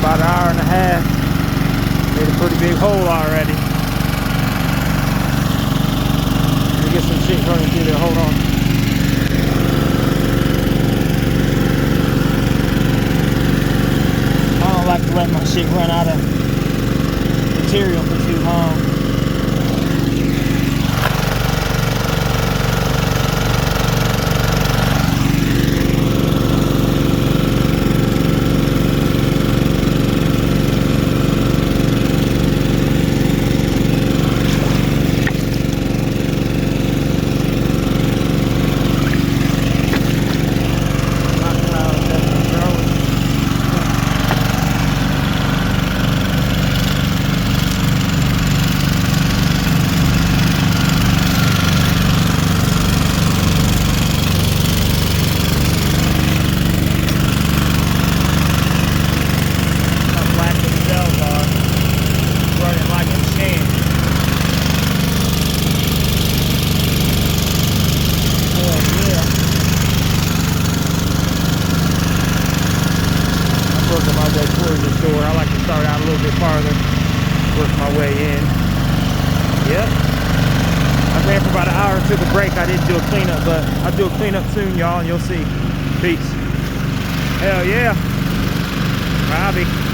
About an hour and a half. Made a pretty big hole already. Let me get some shit running through there. Hold on. I don't like to let my shit run out of material for too long. I like to start out a little bit farther, work my way in. Yep. I ran for about an hour until the break. I didn't do a cleanup, but I'll do a cleanup soon, y'all, and you'll see. Peace. Hell yeah. Robbie.